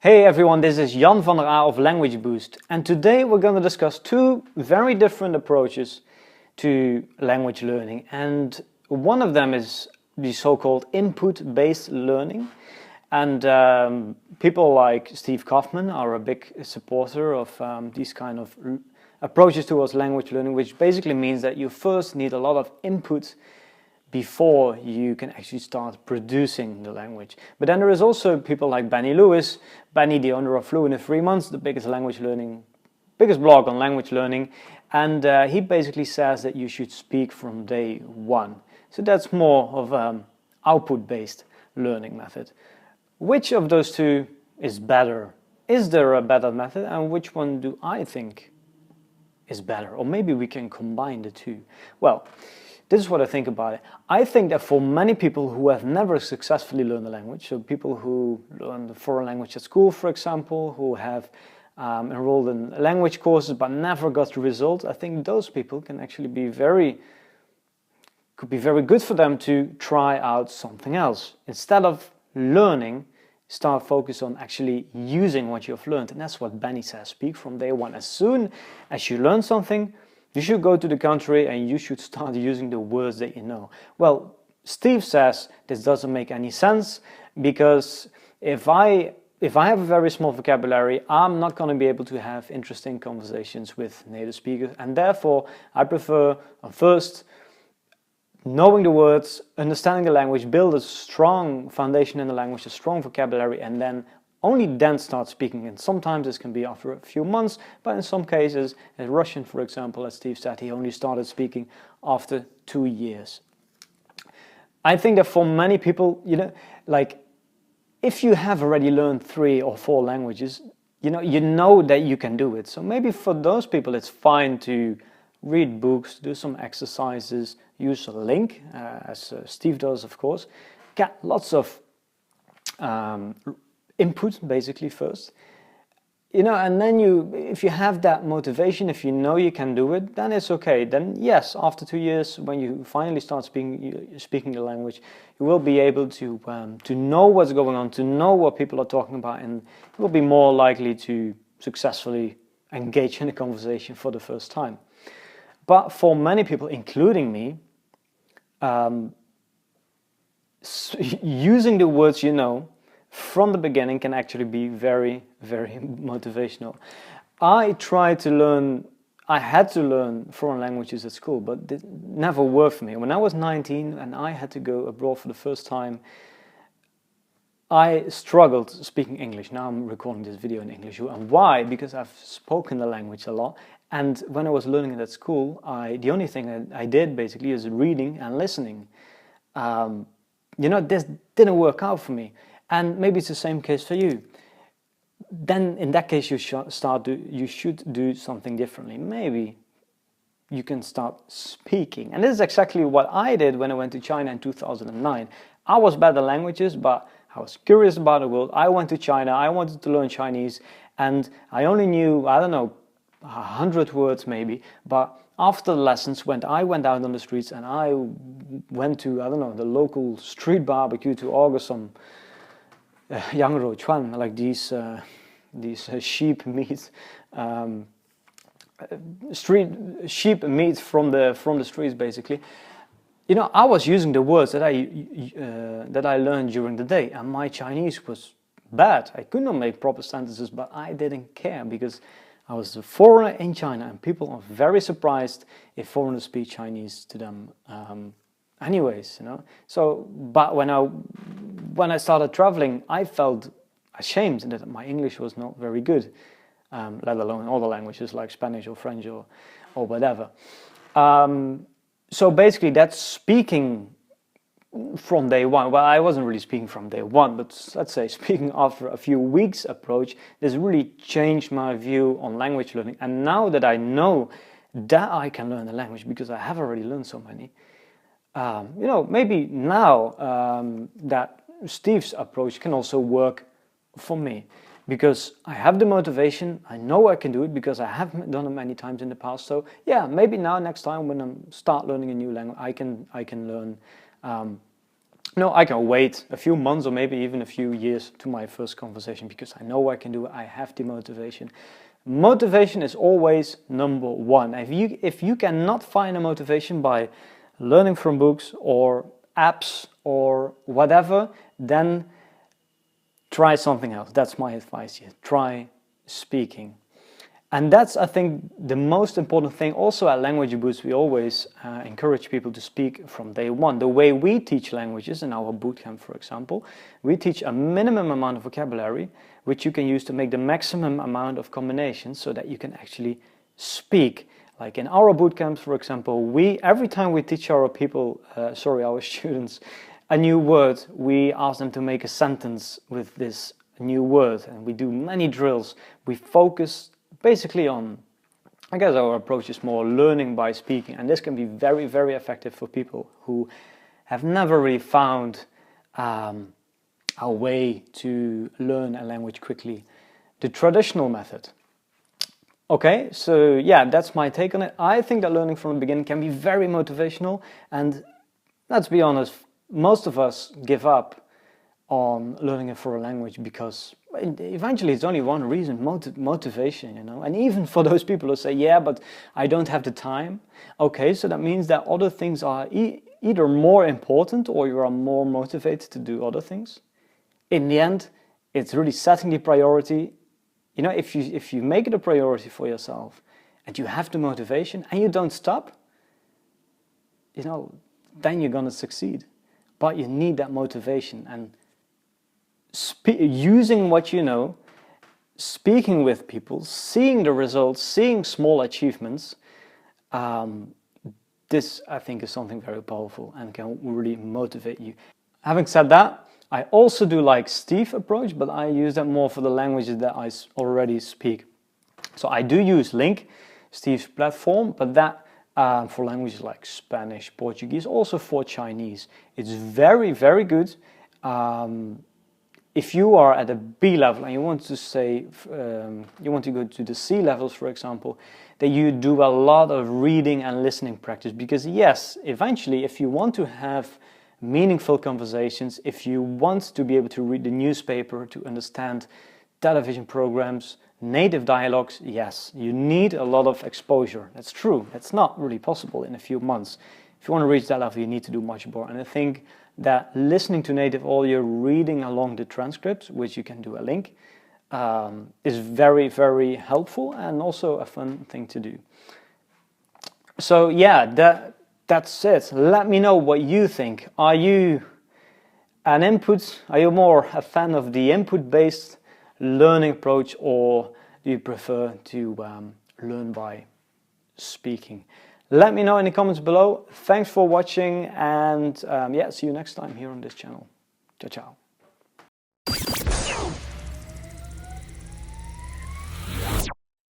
Hey everyone, this is Jan van der A of Language Boost, and today we're going to discuss two very different approaches to language learning. And one of them is the so-called input-based learning. And people like Steve Kaufmann are a big supporter of these kind of approaches towards language learning, which basically means that you first need a lot of input before you can actually start producing the language. But then there is also people like Benny Lewis, Benny, the owner of Fluent in 3 months, the biggest blog on language learning, and he basically says that you should speak from day one. So that's more of output-based learning method. Which of those two is better? Is there a better method, and which one do I think is better? Or maybe we can combine the two. Well, this is what I think about it. I think that for many people who have never successfully learned a language, so people who learn a foreign language at school, for example, who have enrolled in language courses but never got the result, I think those people can actually could be very good for them to try out something else. Instead of learning, start focus on actually using what you've learned. And that's what Benny says, speak from day one. As soon as you learn something, you should go to the country and you should start using the words that you know. Well, Steve says this doesn't make any sense, because if I have a very small vocabulary, I'm not going to be able to have interesting conversations with native speakers, and therefore I prefer first knowing the words, understanding the language, build a strong foundation in the language, a strong vocabulary, and then only then start speaking. And sometimes this can be after a few months, but in some cases, as Russian, for example, as Steve said, he only started speaking after 2 years. I think that for many people, like if you have already learned 3 or 4 languages, you know that you can do it. So maybe for those people, it's fine to read books, do some exercises, use a link, as Steve does, of course, get lots of input basically first, and then if you have that motivation, if you know you can do it, then it's okay. Then yes, after 2 years, when you finally start speaking the language, you will be able to know what's going on, to know what people are talking about, and you will be more likely to successfully engage in a conversation for the first time. But for many people, including me, using the words from the beginning can actually be very, very motivational. I had to learn foreign languages at school, but it never worked for me. When I was 19 and I had to go abroad for the first time, I struggled speaking English. Now I'm recording this video in English. And why? Because I've spoken the language a lot. And when I was learning it at school, the only thing that I did basically is reading and listening. This didn't work out for me. And maybe it's the same case for you. Then in that case, you should do something differently. Maybe you can start speaking. And this is exactly what I did when I went to China in 2009. I was bad at languages, but I was curious about the world. I went to China, I wanted to learn Chinese, and I only knew, 100 words maybe, but after the lessons, when I went out on the streets and I went to, the local street barbecue to order some yang rou chuan, like these sheep meat, sheep meat from the streets, basically. I was using the words that I learned during the day, and my Chinese was bad. I could not make proper sentences, but I didn't care because I was a foreigner in China, and people are very surprised if foreigners speak Chinese to them. Anyways, So, but when I started traveling, I felt ashamed that my English was not very good, let alone in other languages like Spanish or French or whatever. So basically, that's speaking from day one. Well, I wasn't really speaking from day one, but let's say speaking after a few weeks approach, this really changed my view on language learning. And now that I know that I can learn a language because I have already learned so many, maybe now that Steve's approach can also work for me, because I have the motivation, I know I can do it because I have done it many times in the past. So yeah, maybe now next time when I start learning a new language, I can learn No, I can wait a few months or maybe even a few years to my first conversation because I know I can do it. I have the motivation. Motivation is always number one. If you cannot find a motivation by learning from books or apps or whatever, then try something else. That's my advice here. Try speaking. And that's, I think, the most important thing. Also at Language Boost, we always encourage people to speak from day one. The way we teach languages in our bootcamp, for example, we teach a minimum amount of vocabulary, which you can use to make the maximum amount of combinations so that you can actually speak. Like in our bootcamps, for example, every time we teach our students a new word, we ask them to make a sentence with this new word, and we do many drills. We focus basically on, I guess our approach is more learning by speaking, and this can be very, very effective for people who have never really found a way to learn a language quickly, the traditional method. Okay, so yeah, that's my take on it. I think that learning from the beginning can be very motivational, and let's be honest, most of us give up on learning a foreign language because eventually it's only one reason, motivation, you know. And even for those people who say, yeah, but I don't have the time. Okay, so that means that other things are either more important or you are more motivated to do other things. In the end, it's really setting the priority. You know, if you make it a priority for yourself and you have the motivation and you don't stop, you know, then you're going to succeed. But you need that motivation, and using what you know, speaking with people, seeing the results, seeing small achievements, this I think is something very powerful and can really motivate you. Having said that, I also do like Steve's approach, but I use that more for the languages that I already speak. So I do use Link, Steve's platform, but that for languages like Spanish, Portuguese, also for Chinese. It's very, very good. If you are at a B level and you want to say, you want to go to the C levels, for example, then you do a lot of reading and listening practice. Because yes, eventually, if you want to have meaningful conversations, if you want to be able to read the newspaper, to understand television programs, native dialogues, yes, you need a lot of exposure. That's true. That's not really possible in a few months. If you want to reach that level, you need to do much more. And I think that listening to native audio, reading along the transcripts, which you can do a link, is very, very helpful and also a fun thing to do. So yeah, that's it. Let me know what you think. Are you more a fan of the input-based learning approach, or do you prefer to learn by speaking? Let me know in the comments below. Thanks for watching, and yeah, see you next time here on this channel. Ciao, ciao.